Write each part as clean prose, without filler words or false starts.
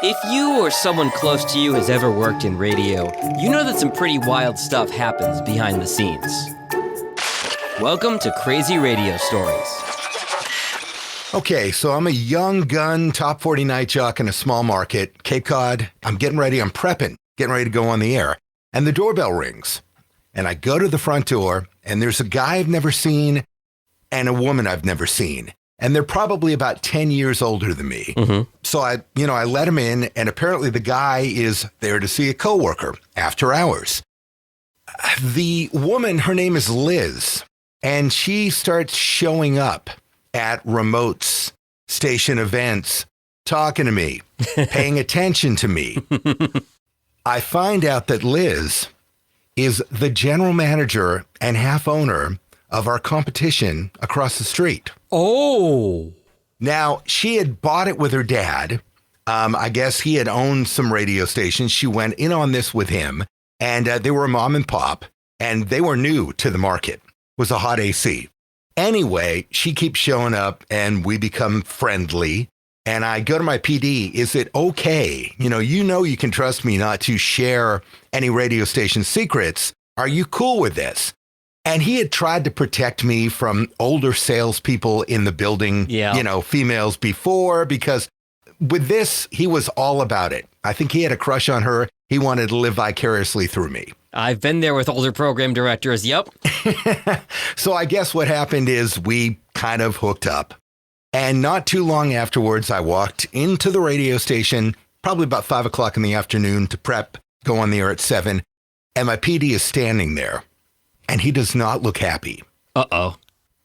If you or someone close to you has ever worked in radio, you know that some pretty wild stuff happens behind the scenes. Welcome to Crazy Radio Stories. Okay, so I'm a young gun, top 40 night jock in a small market, Cape Cod. I'm getting ready, I'm prepping, getting ready to go on the air. And the doorbell rings. And I go to the front door, and there's a guy I've never seen and a woman I've never seen. And they're probably about 10 years older than me. Mm-hmm. So I let him in, and apparently the guy is there to see a coworker after hours. The woman, her name is Liz, and she starts showing up at remotes, station events, talking to me, paying attention to me. I find out that Liz is the general manager and half owner of our competition across the street. Oh. Now, she had bought it with her dad. I guess he had owned some radio stations. She went in on this with him, and they were a mom and pop, and they were new to the market. It was a hot AC. Anyway, she keeps showing up, and we become friendly. And I go to my PD, is it okay? You know you can trust me not to share any radio station secrets. Are you cool with this? And he had tried to protect me from older salespeople in the building, females before, because with this, he was all about it. I think he had a crush on her. He wanted to live vicariously through me. I've been there with older program directors. Yep. So I guess what happened is we kind of hooked up. And not too long afterwards, I walked into the radio station, probably about 5 o'clock in the afternoon to prep, go on the air at 7. And my PD is standing there. And he does not look happy. Uh-oh.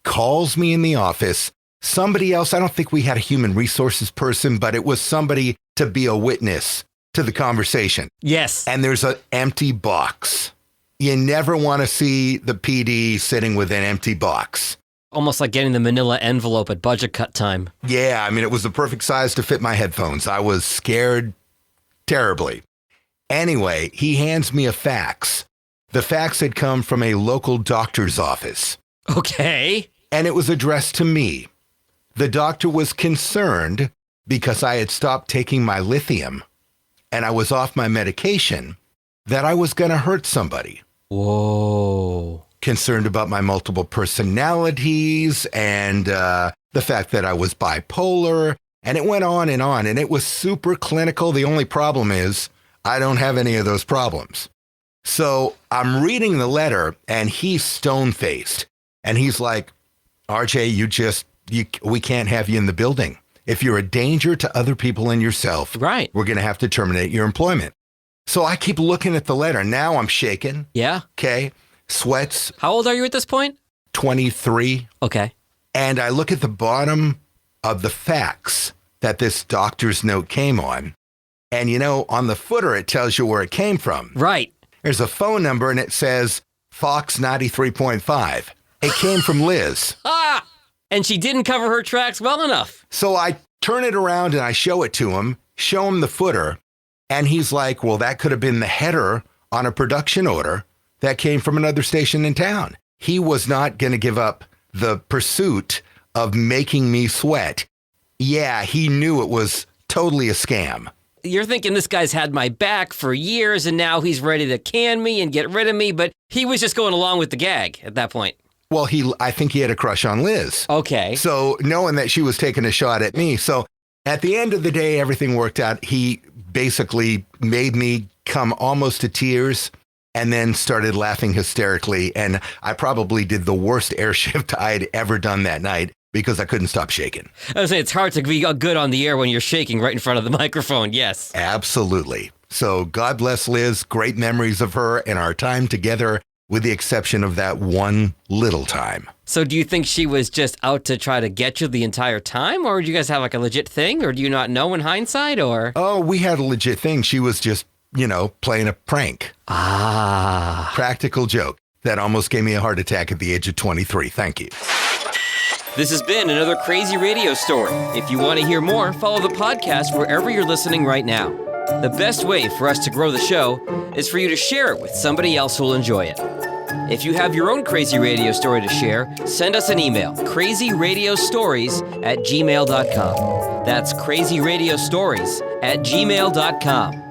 Calls me in the office. Somebody else, I don't think we had a human resources person, but it was somebody to be a witness to the conversation. Yes. And there's an empty box. You never want to see the PD sitting with an empty box. Almost like getting the manila envelope at budget cut time. Yeah, I mean, it was the perfect size to fit my headphones. I was scared terribly. Anyway, he hands me a fax. The fax had come from a local doctor's office. Okay. And it was addressed to me. The doctor was concerned because I had stopped taking my lithium and I was off my medication that I was going to hurt somebody. Whoa. Concerned about my multiple personalities and the fact that I was bipolar. And it went on, and it was super clinical. The only problem is I don't have any of those problems. So I'm reading the letter, and he's stone-faced. And he's like, RJ, we can't have you in the building. If you're a danger to other people and yourself, right, we're going to have to terminate your employment. So I keep looking at the letter. Now I'm shaking. Yeah. Okay. Sweats. How old are you at this point? 23. Okay. And I look at the bottom of the fax that this doctor's note came on. And, on the footer, it tells you where it came from. Right. There's a phone number, and it says Fox 93.5. It came from Liz. Ah! And she didn't cover her tracks well enough. So I turn it around, and I show it to him, show him the footer. And he's like, well, that could have been the header on a production order that came from another station in town. He was not going to give up the pursuit of making me sweat. Yeah, he knew it was totally a scam. You're thinking this guy's had my back for years and now he's ready to can me and get rid of me, but he was just going along with the gag at that point. Well, I think he had a crush on Liz. Okay. So knowing that she was taking a shot at me. So at the end of the day, everything worked out. He basically made me come almost to tears and then started laughing hysterically. And I probably did the worst air shift I had ever done that night because I couldn't stop shaking. I was saying, it's hard to be good on the air when you're shaking right in front of the microphone. Yes. Absolutely. So God bless Liz. Great memories of her and our time together, with the exception of that one little time. So do you think she was just out to try to get you the entire time? Or did you guys have like a legit thing? Or do you not know in hindsight? Or Oh, we had a legit thing. She was just, playing a prank. Ah. Practical joke that almost gave me a heart attack at the age of 23. Thank you. This has been another crazy radio story. If you want to hear more, follow the podcast wherever you're listening right now. The best way for us to grow the show is for you to share it with somebody else who'll enjoy it. If you have your own crazy radio story to share, send us an email, crazyradiostories@gmail.com. That's crazyradiostories@gmail.com.